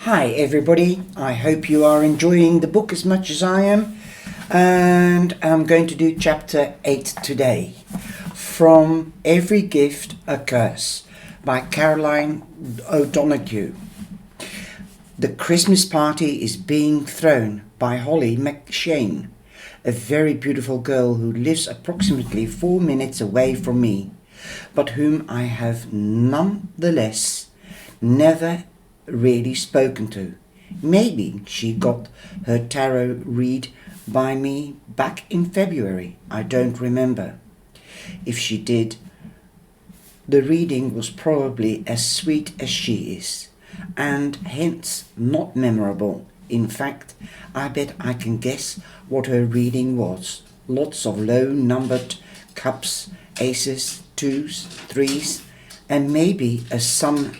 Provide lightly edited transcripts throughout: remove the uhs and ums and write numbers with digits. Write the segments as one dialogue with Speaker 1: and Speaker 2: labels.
Speaker 1: Hi everybody, I hope you are enjoying the book as much as I am, and I'm going to do chapter 8 today, From Every Gift a Curse by Caroline O'Donoghue. The Christmas party is being thrown by Holly McShane, a very beautiful girl who lives approximately 4 minutes away from me, but whom I have nonetheless never really spoken to. Maybe she got her tarot read by me back in February. I don't remember. If she did, the reading was probably as sweet as she is, and hence not memorable. In fact, I bet I can guess what her reading was. Lots of low-numbered cups, aces, twos, threes, and maybe some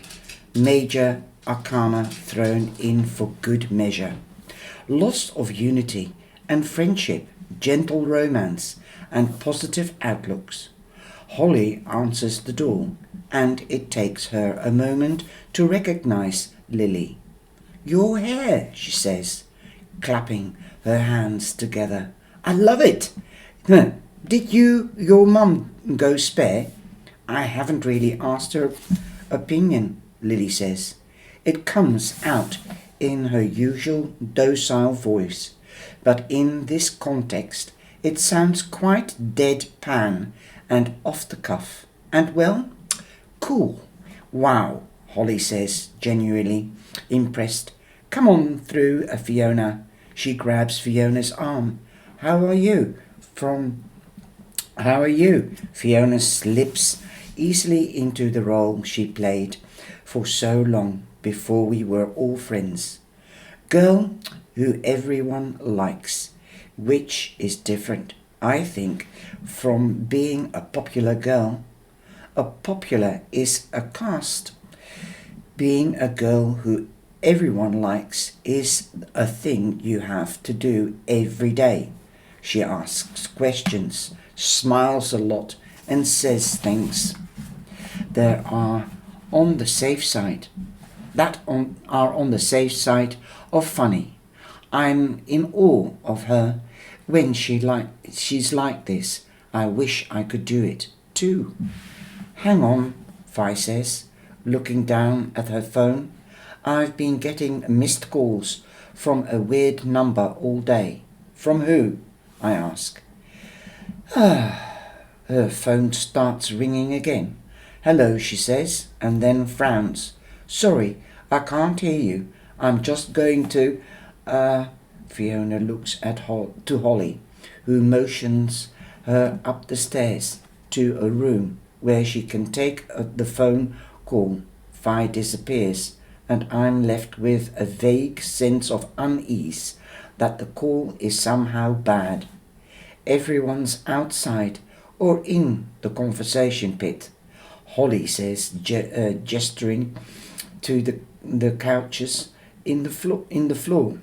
Speaker 1: major arcana thrown in for good measure. Lots of unity and friendship, gentle romance, and positive outlooks. Holly answers the door, and it takes her a moment to recognize Lily. "Your hair," she says, clapping her hands together. "I love it. Did your mum go spare?" "I haven't really asked her opinion," Lily says. It comes out in her usual docile voice, but in this context it sounds quite deadpan and off the cuff. "And well, cool. Wow," Holly says, genuinely impressed. "Come on through, Fiona." She grabs Fiona's arm. How are you? Fiona slips easily into the role she played for so long before we were all friends. Girl who everyone likes, which is different, I think, from being a popular girl. A popular is a caste. Being a girl who everyone likes is a thing you have to do every day. She asks questions, smiles a lot, and says things that are on the safe side of funny. I'm in awe of her when she's like this. I wish I could do it too. "Hang on," Fi says, looking down at her phone. "I've been getting missed calls from a weird number all day." "From who?" I ask. Her phone starts ringing again. "Hello," she says, and then frowns. "Sorry, I can't hear you. I'm just going to..." Fiona looks to Holly, who motions her up the stairs to a room where she can take the phone call. Fi disappears, and I'm left with a vague sense of unease that the call is somehow bad. Everyone's outside or in the conversation pit, Holly says, gesturing to the couches in the floor.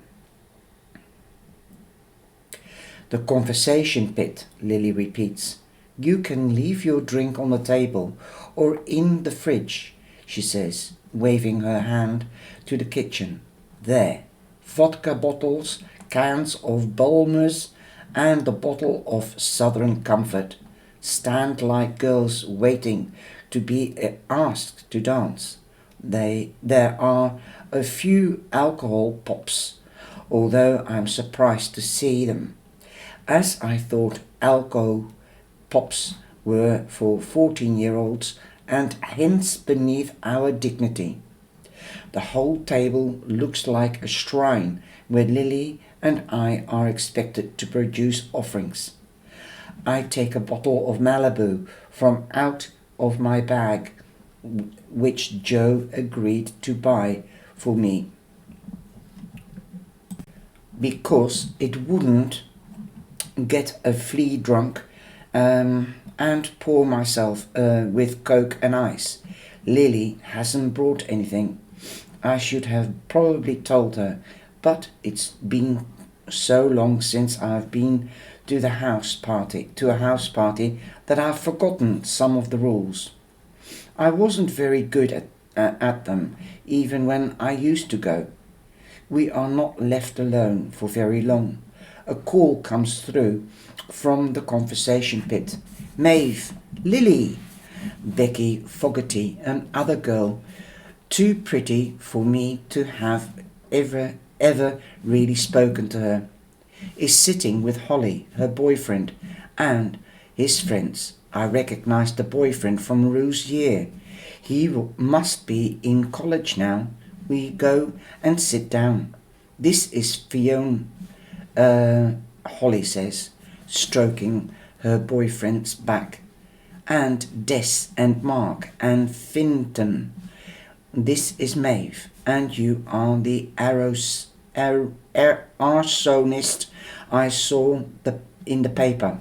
Speaker 1: "The conversation pit," Lily repeats. "You can leave your drink on the table or in the fridge," she says, waving her hand to the kitchen. "There, vodka bottles, cans of Bulmers, and a bottle of Southern Comfort. Stand like girls waiting to be asked to dance. There are a few alcohol pops, although I'm surprised to see them, as I thought alcohol pops were for 14-year-olds and hence beneath our dignity. The whole table looks like a shrine where Lily and I are expected to produce offerings. I take a bottle of Malibu from out of my bag, which Joe agreed to buy for me because it wouldn't get a flea drunk, and pour myself with Coke and ice. Lily hasn't brought anything. I should have probably told her, but it's been so long since I've been to a house party that I've forgotten some of the rules. I wasn't very good at them, even when I used to go. we are not left alone for very long. A call comes through from the conversation pit. Maeve, Lily, Becky Fogarty, another girl, too pretty for me to have ever really spoken to her, is sitting with Holly, her boyfriend, and his friends. I recognized the boyfriend from Rue's year. He must be in college now. We go and sit down. This is Fiona, Holly says, stroking her boyfriend's back. And Des and Mark and Finton. This is Maeve, and you are the arsonist I saw in the paper.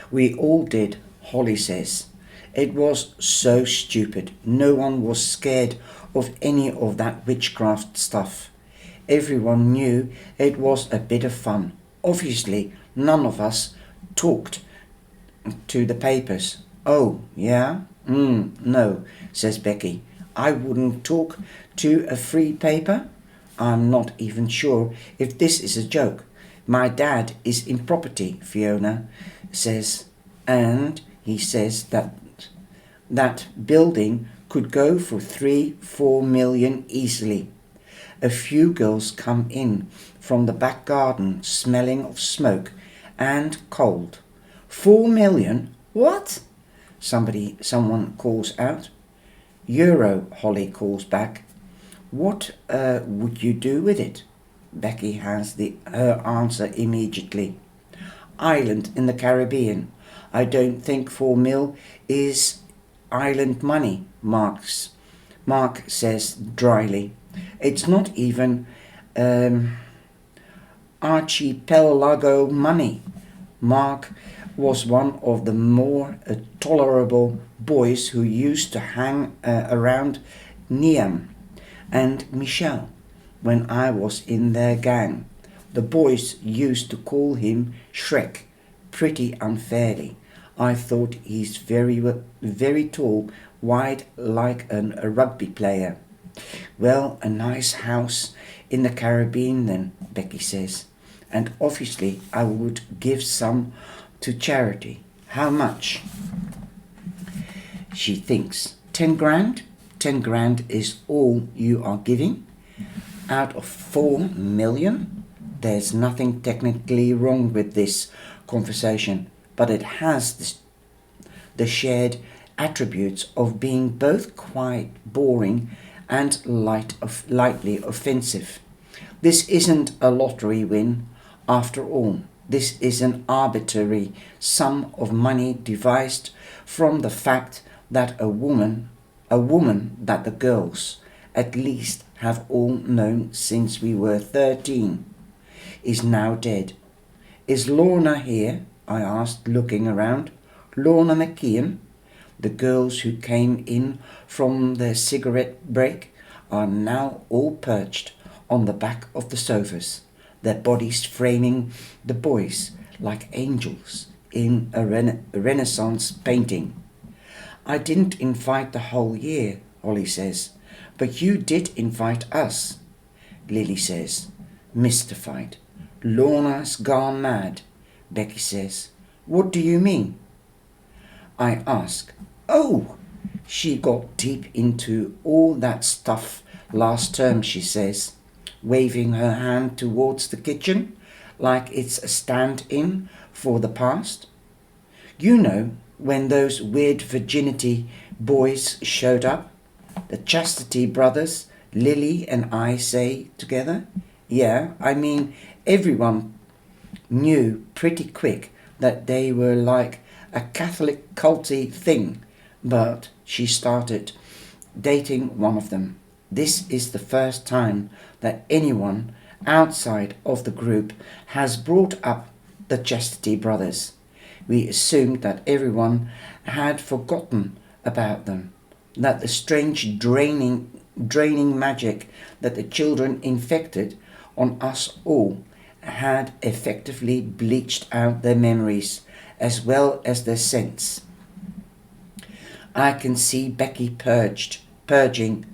Speaker 1: We all did, Holly says. It was so stupid. No one was scared of any of that witchcraft stuff. Everyone knew it was a bit of fun. Obviously, none of us talked to the papers. Oh, yeah? No, says Becky. I wouldn't talk to a free paper. I'm not even sure if this is a joke. My dad is in property, Fiona says, and he says that building could go for 3-4 million easily. A few girls come in from the back garden smelling of smoke and cold. 4 million? What? Someone calls out. Euro, Holly calls back. What would you do with it? Becky has her answer immediately. Island in the Caribbean. I don't think 4 mil is island money, Mark says dryly. It's not even archipelago money. Mark was one of the more tolerable boys who used to hang around Niam and Michelle when I was in their gang. The boys used to call him Shrek, pretty unfairly. I thought he's very tall, wide like a rugby player. Well, a nice house in the Caribbean then, Becky says. And obviously I would give some to charity. How much? She thinks. 10 grand? 10 grand is all you are giving? Out of 4 million? There's nothing technically wrong with this conversation, but it has the shared attributes of being both quite boring and lightly offensive. This isn't a lottery win, after all. This is an arbitrary sum of money devised from the fact that a woman that the girls, at least, have all known since we were 13, is now dead. Is Lorna here? I asked, looking around. Lorna McKeon? The girls who came in from their cigarette break are now all perched on the back of the sofas, their bodies framing the boys like angels in a Renaissance painting. I didn't invite the whole year, Holly says, but you did invite us, Lily says, mystified. Lorna's gone mad, Becky says. What do you mean? I ask. Oh, she got deep into all that stuff last term, she says, waving her hand towards the kitchen like it's a stand-in for the past. You know, when those weird virginity boys showed up, the Chastity brothers, Lily and I say together. Yeah, I mean, everyone knew pretty quick that they were like a Catholic culty thing, but she started dating one of them. This is the first time that anyone outside of the group has brought up the Chastity brothers. We assumed that everyone had forgotten about them, that the strange draining magic that the children infected on us all had effectively bleached out their memories as well as their sense. I can see Becky perking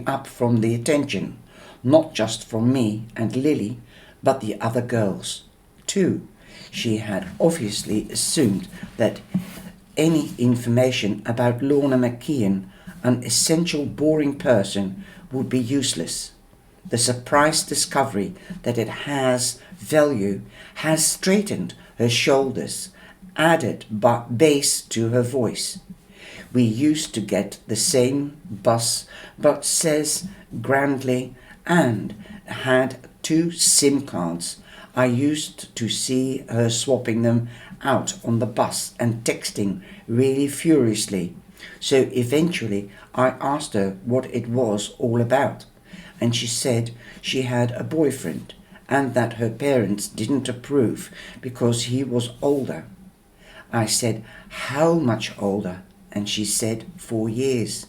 Speaker 1: up from the attention. not just from me and Lily, but the other girls, too. She had obviously assumed that any information about Lorna McKeon, an essential boring person, would be useless. The surprise discovery that it has value has straightened her shoulders, added bass to her voice. We used to get the same bus, but says grandly, and had 2 SIM cards. I used to see her swapping them out on the bus and texting really furiously. So eventually I asked her what it was all about, and she said she had a boyfriend and that her parents didn't approve because he was older. I said, how much older? And she said 4 years.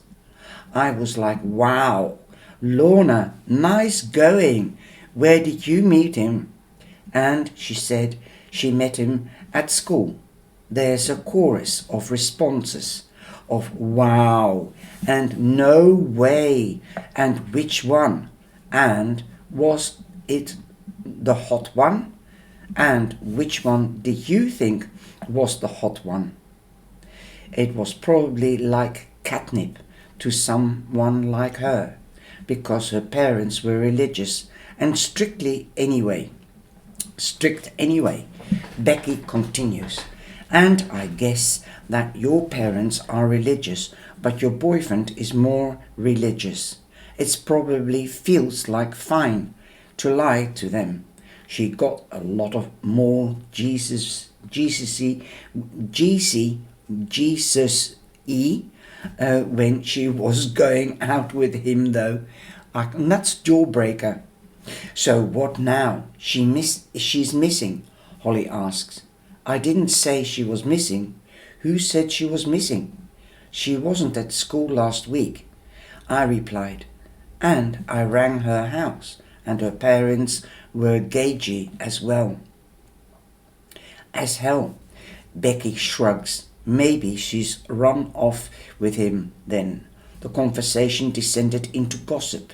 Speaker 1: I was like, wow, Lorna, nice going. Where did you meet him? And she said she met him at school. There's a chorus of responses of wow and no way and which one, and was it the hot one, and which one did you think was the hot one? It was probably like catnip to someone like her, because her parents were religious and strict anyway. Becky continues, and I guess that your parents are religious, but your boyfriend is more religious. It probably feels like fine to lie to them. She got a lot of more Jesus-y when she was going out with him, though. And that's jawbreaker. So what now? She's missing, Holly asks. I didn't say she was missing. Who said she was missing? She wasn't at school last week, I replied. And I rang her house, and her parents were gagey as well. As hell, Becky shrugs. Maybe she's run off with him then. The conversation descended into gossip,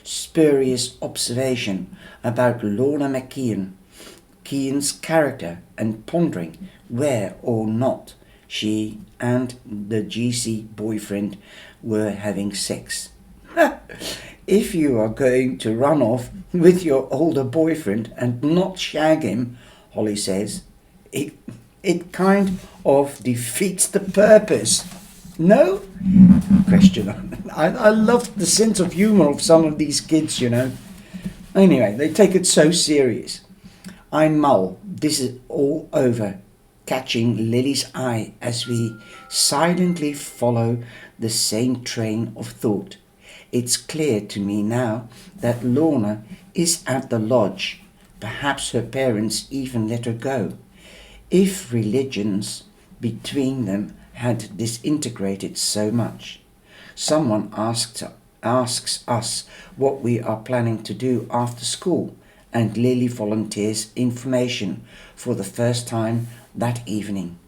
Speaker 1: spurious observation about Lorna McKeon's character, and pondering where or not she and the GC boyfriend were having sex. If you are going to run off with your older boyfriend and not shag him, Holly says, it kind of defeats the purpose. No? Question. I love the sense of humour of some of these kids, you know. Anyway, they take it so serious. I mull. This is all over, catching Lily's eye as we silently follow the same train of thought. It's clear to me now that Lorna is at the lodge. Perhaps her parents even let her go. If religions between them had disintegrated so much. Someone asks us what we are planning to do after school, and Lily volunteers information for the first time that evening.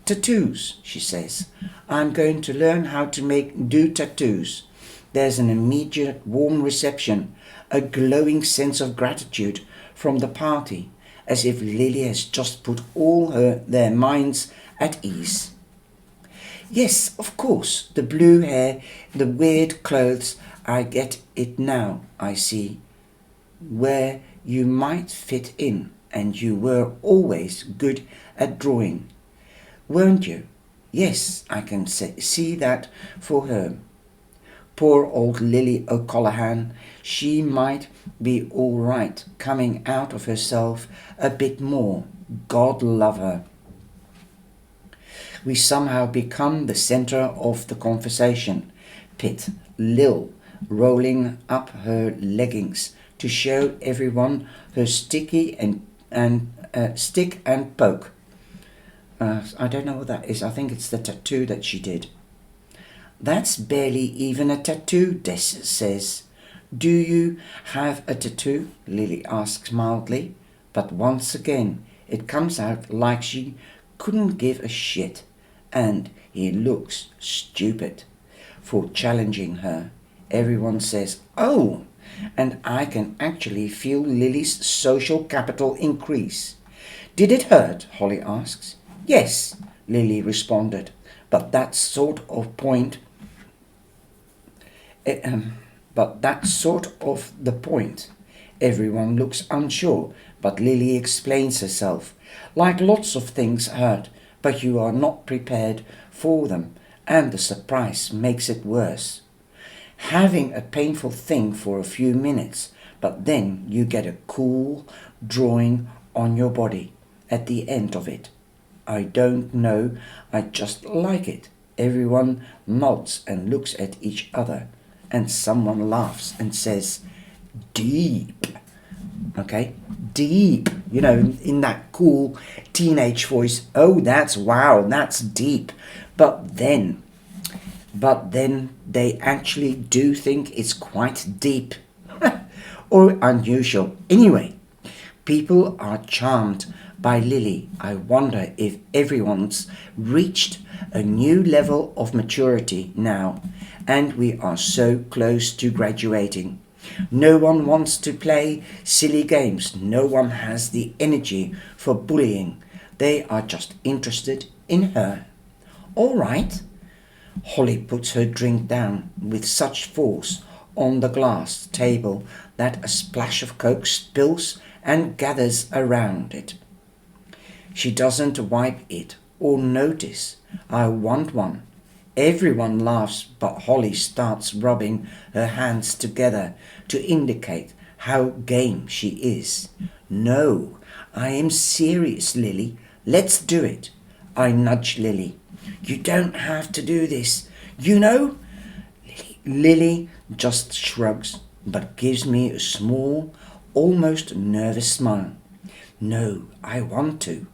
Speaker 1: Tattoos, she says. I'm going to learn how to do tattoos. There's an immediate warm reception, a glowing sense of gratitude from the party, as if Lily has just put all their minds at ease. Yes, of course, the blue hair, the weird clothes, I get it now, I see. Where you might fit in, and you were always good at drawing. Weren't you? Yes, I can see that for her. Poor old Lily O'Callaghan, she might be all right coming out of herself a bit more. God love her. We somehow become the centre of the conversation. Pit, Lil, rolling up her leggings to show everyone her stick and poke. I don't know what that is. I think it's the tattoo that she did. That's barely even a tattoo, Des says. Do you have a tattoo? Lily asks mildly, but once again it comes out like she couldn't give a shit, and he looks stupid for challenging her. Everyone says, oh, and I can actually feel Lily's social capital increase. Did it hurt? Holly asks. Yes, Lily responded, but that's sort of the point. Everyone looks unsure, but Lily explains herself. Like lots of things hurt, but you are not prepared for them, and the surprise makes it worse. Having a painful thing for a few minutes, but then you get a cool drawing on your body at the end of it. I don't know, I just like it. Everyone nods and looks at each other, and someone laughs and says, deep. Okay, deep, in that cool teenage voice. Oh, that's deep. But then they actually do think it's quite deep or unusual. Anyway, people are charmed by Lily. I wonder if everyone's reached a new level of maturity now, and we are so close to graduating. No one wants to play silly games. No one has the energy for bullying. They are just interested in her. All right. Holly puts her drink down with such force on the glass table that a splash of Coke spills and gathers around it. She doesn't wipe it or notice. I want one. Everyone laughs, but Holly starts rubbing her hands together to indicate how game she is. No, I am serious, Lily. Let's do it. I nudge Lily. You don't have to do this. Lily just shrugs, but gives me a small, almost nervous smile. No, I want to.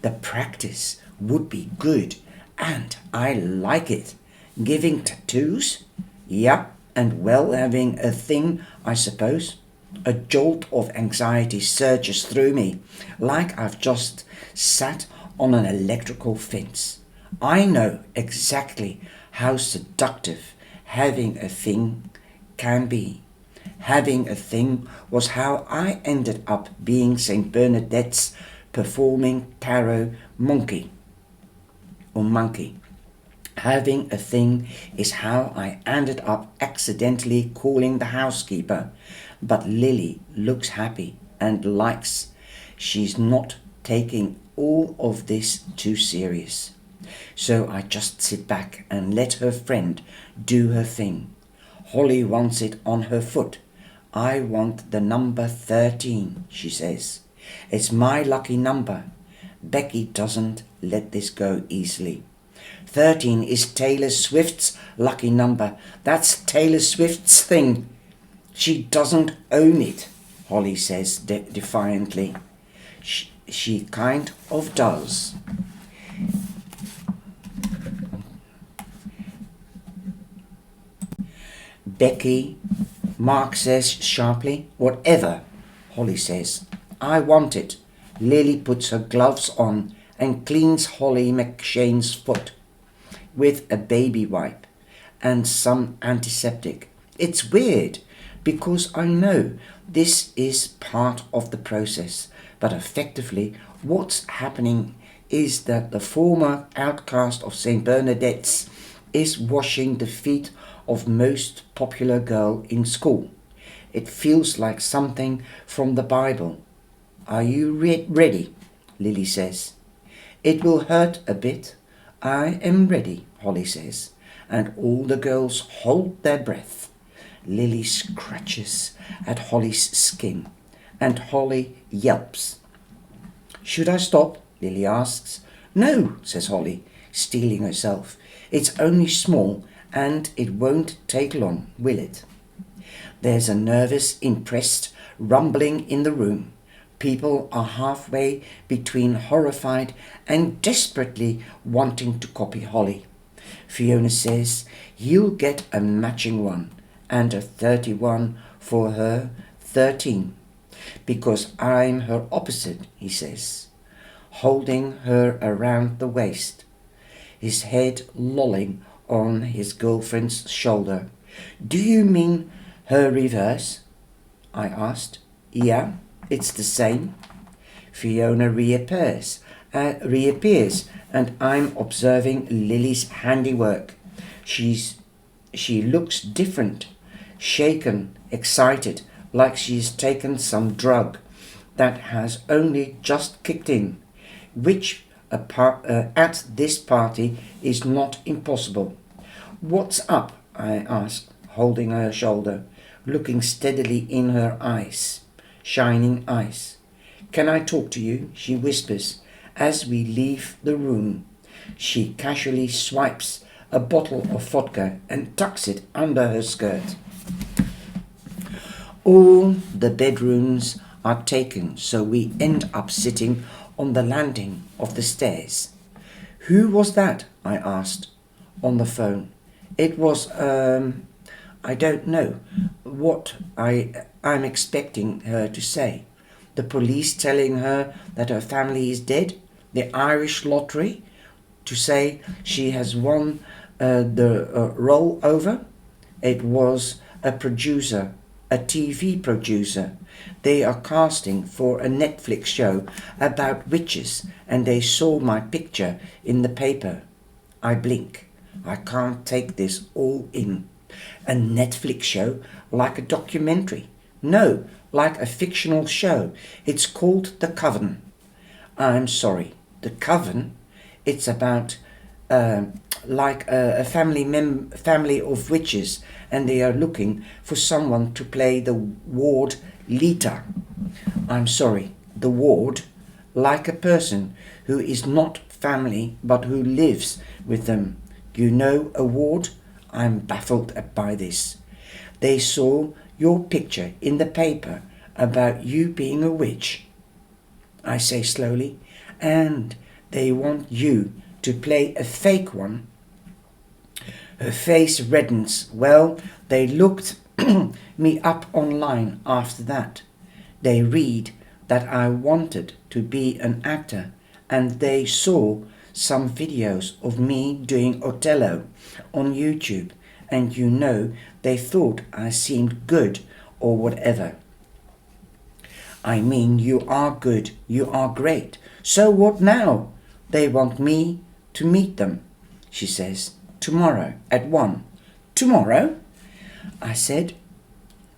Speaker 1: The practice would be good, and I like it. Giving tattoos? Yeah, and having a thing, I suppose. A jolt of anxiety surges through me, like I've just sat on an electrical fence. I know exactly how seductive having a thing can be. Having a thing was how I ended up being St. Bernadette's performing tarot monkey. Having a thing is how I ended up accidentally calling the housekeeper. But Lily looks happy and likes. She's not taking all of this too serious. So I just sit back and let her friend do her thing. Holly wants it on her foot. I want the number 13, she says. It's my lucky number. Becky doesn't let this go easily. 13 is Taylor Swift's lucky number. That's Taylor Swift's thing. She doesn't own it, Holly says defiantly. She kind of does. Becky, Mark says sharply. Whatever, Holly says. I want it. Lily puts her gloves on and cleans Holly McShane's foot with a baby wipe and some antiseptic. It's weird because I know this is part of the process, but effectively what's happening is that the former outcast of St. Bernadette's is washing the feet of most popular girl in school. It feels like something from the Bible. Are you ready? Lily says. It will hurt a bit. I am ready, Holly says, and all the girls hold their breath. Lily scratches at Holly's skin, and Holly yelps. Should I stop? Lily asks. No, says Holly, steeling herself. It's only small, and it won't take long, will it? There's a nervous, impressed rumbling in the room. People are halfway between horrified and desperately wanting to copy Holly. Fiona says he'll get a matching one and a 31 for her 13. Because I'm her opposite, he says, holding her around the waist, his head lolling on his girlfriend's shoulder. Do you mean her reverse? I asked. Yeah, it's the same. Fiona reappears, and I'm observing Lily's handiwork. She looks different, shaken, excited, like she's taken some drug that has only just kicked in, which at this party is not impossible. What's up? I asked, holding her shoulder, looking steadily in her eyes, shining eyes. Can I talk to you? She whispers as we leave the room. She casually swipes a bottle of vodka and tucks it under her skirt. All the bedrooms are taken, so we end up sitting on the landing of the stairs. Who was that? I asked, on the phone. It was, I don't know what I'm expecting her to say. The police telling her that her family is dead? The Irish lottery? To say she has won the rollover? It was a producer, a TV producer. They are casting for a Netflix show about witches, and they saw my picture in the paper. I blink. I can't take this all in. A Netflix show? Like a documentary? No, like a fictional show. It's called The Coven. I'm sorry, The Coven? It's about like a family of witches, and they are looking for someone to play the ward Lita. I'm sorry, the ward, like a person who is not family but who lives with them. You know a ward? I'm baffled by this. They saw your picture in the paper about you being a witch, I say slowly, and they want you to play a fake one. Her face reddens. Well, they looked me up online after that. They read that I wanted to be an actor, and they saw some videos of me doing Othello on YouTube, and you know, they thought I seemed good or whatever. I mean, you are good, you are great. So what now? They want me to meet them, she says. Tomorrow at 1. Tomorrow? I said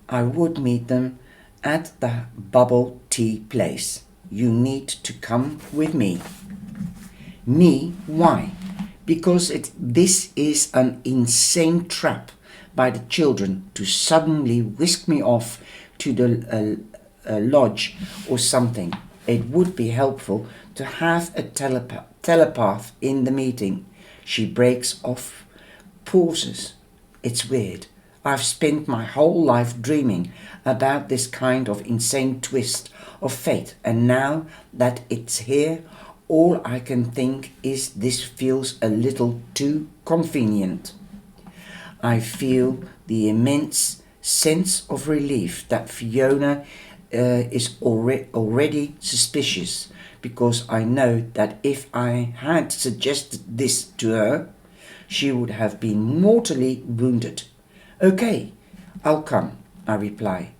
Speaker 1: I would meet them at the bubble tea place. You need to come with me. Me? Why? Because this is an insane trap by the children to suddenly whisk me off to the lodge or something. It would be helpful to have a telepath in the meeting. She breaks off, pauses. It's weird. I've spent my whole life dreaming about this kind of insane twist of fate, and now that it's here, all I can think is this feels a little too convenient. I feel the immense sense of relief that Fiona is already suspicious, because I know that if I had suggested this to her, she would have been mortally wounded. Okay, I'll come, I reply.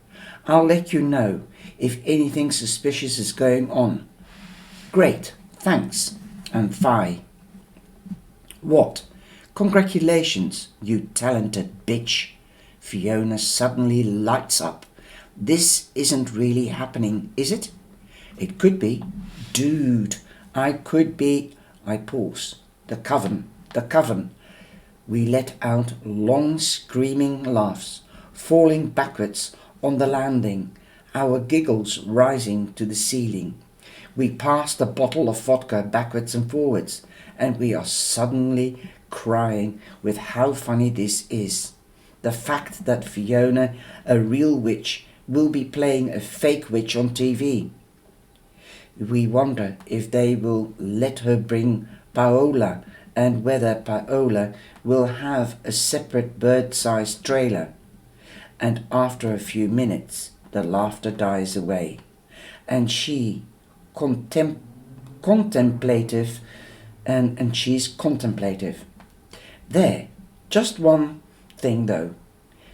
Speaker 1: I'll let you know if anything suspicious is going on. Great, thanks, and bye. What? Congratulations, you talented bitch. Fiona suddenly lights up. This isn't really happening, is it? It could be. Dude, I could be. I pause. The coven. We let out long screaming laughs, falling backwards on the landing, our giggles rising to the ceiling. We pass the bottle of vodka backwards and forwards, and we are suddenly crying with how funny this is. The fact that Fiona, a real witch, will be playing a fake witch on TV. We wonder if they will let her bring Paola, and whether Paola will have a separate bird-sized trailer. And after a few minutes, the laughter dies away, and she, contemplative, she's contemplative. There, just one thing though.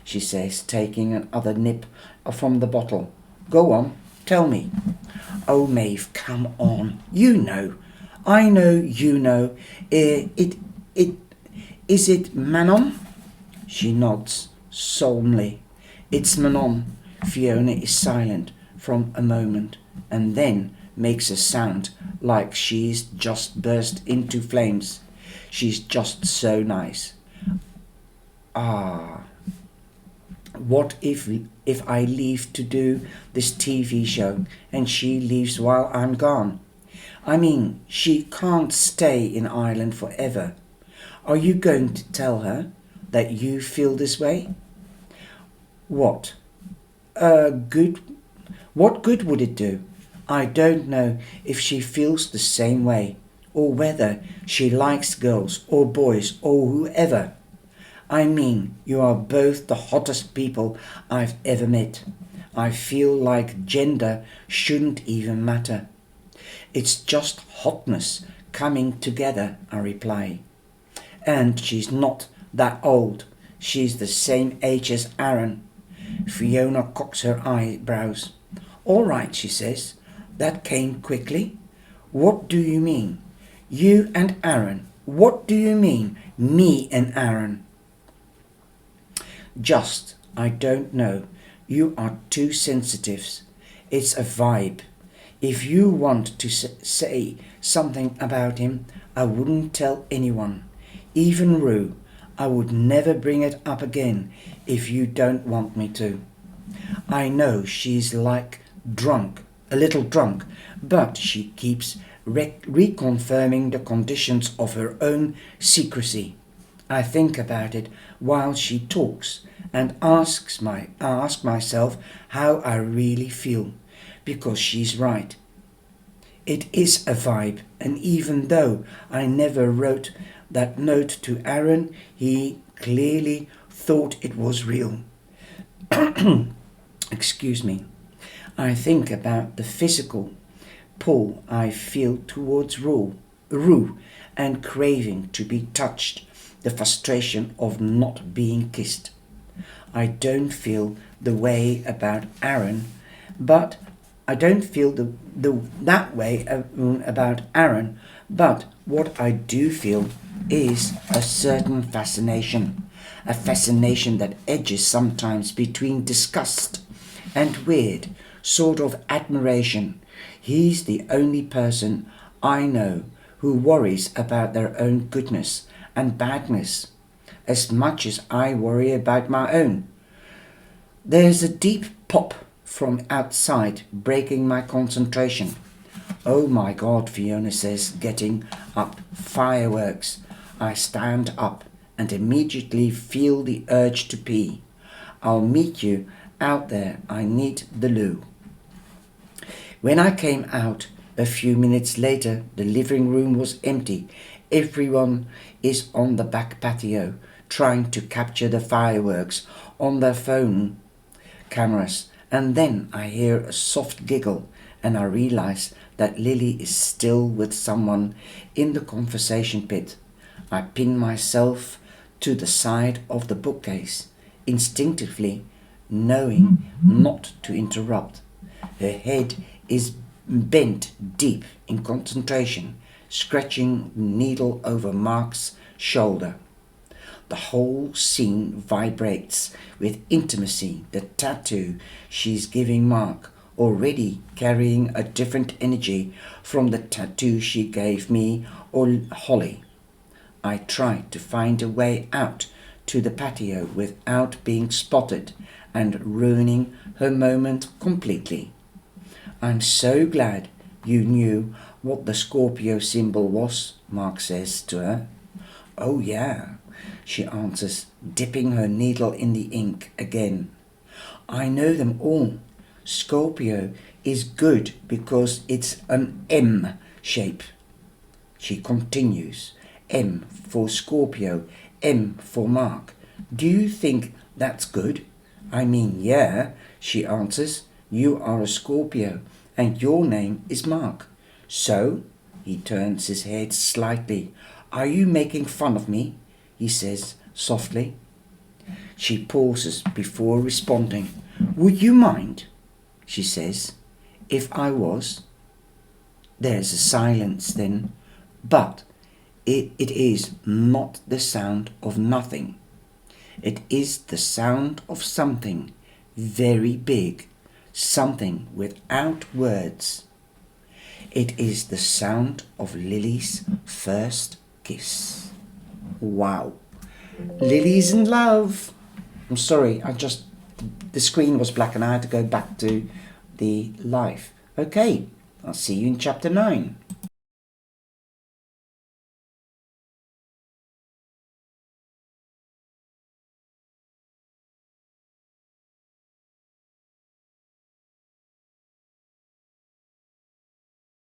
Speaker 1: she says, taking another nip from the bottle. Go on, tell me. Oh, Maeve, come on. You know. I know you know. Is it Manon? She nods solemnly. It's Manon. Fiona is silent from a moment and then makes a sound like she's just burst into flames. She's just so nice. Ah, what if I leave to do this TV show and she leaves while I'm gone? I mean, she can't stay in Ireland forever. Are you going to tell her that you feel this way? What? What good would it do? I don't know if she feels the same way, or whether she likes girls or boys or whoever. I mean, you are both the hottest people I've ever met. I feel like gender shouldn't even matter. It's just hotness coming together, I reply. And she's not that old. She's the same age as Aaron. Fiona cocks her eyebrows. All right, she says. That came quickly. What do you mean? You and Aaron. What do you mean, me and Aaron? Just, I don't know. You are two sensitives. It's a vibe. If you want to say something about him, I wouldn't tell anyone. Even Rue. I would never bring it up again if you don't want me to. I know she's like drunk, a little drunk, but she keeps reconfirming the conditions of her own secrecy. I think about it while she talks and ask myself how I really feel, because she's right. It is a vibe, and even though I never wrote that note to Aaron, he clearly thought it was real. Excuse me. I think about the physical pull I feel towards Rue and craving to be touched, the frustration of not being kissed. I don't feel the way about Aaron, but I don't feel that way about Aaron, but what I do feel is a certain fascination, a fascination that edges sometimes between disgust and weird, sort of admiration. He's the only person I know who worries about their own goodness and badness as much as I worry about my own. There's a deep pop from outside, breaking my concentration. Oh my God, Fiona says, getting up. Fireworks. I stand up and immediately feel the urge to pee. I'll meet you out there. I need the loo. When I came out a few minutes later, the living room was empty. Everyone is on the back patio, trying to capture the fireworks on their phone cameras. And then I hear a soft giggle and I realize that Lily is still with someone in the conversation pit. I pin myself to the side of the bookcase, instinctively knowing not to interrupt. Her head is bent deep in concentration, scratching the needle over Mark's shoulder. The whole scene vibrates with intimacy. The tattoo she's giving Mark, already carrying a different energy from the tattoo she gave me or Holly. I try to find a way out to the patio without being spotted and ruining her moment completely. I'm so glad you knew what the Scorpio symbol was, Mark says to her. Oh yeah, she answers, dipping her needle in the ink again. I know them all. Scorpio is good because it's an M shape. She continues. M for Scorpio, M for Mark. Do you think that's good? I mean, yeah, she answers. You are a Scorpio and your name is Mark. So, he turns his head slightly. Are you making fun of me? He says softly. She pauses before responding. Would you mind, she says, if I was? There's a silence then, but it is not the sound of nothing. It is the sound of something very big, something without words. It is the sound of Lily's first kiss. Wow. Lily's in love. I'm sorry, the screen was black and I had to go back to the live. Okay, I'll see you in chapter 9.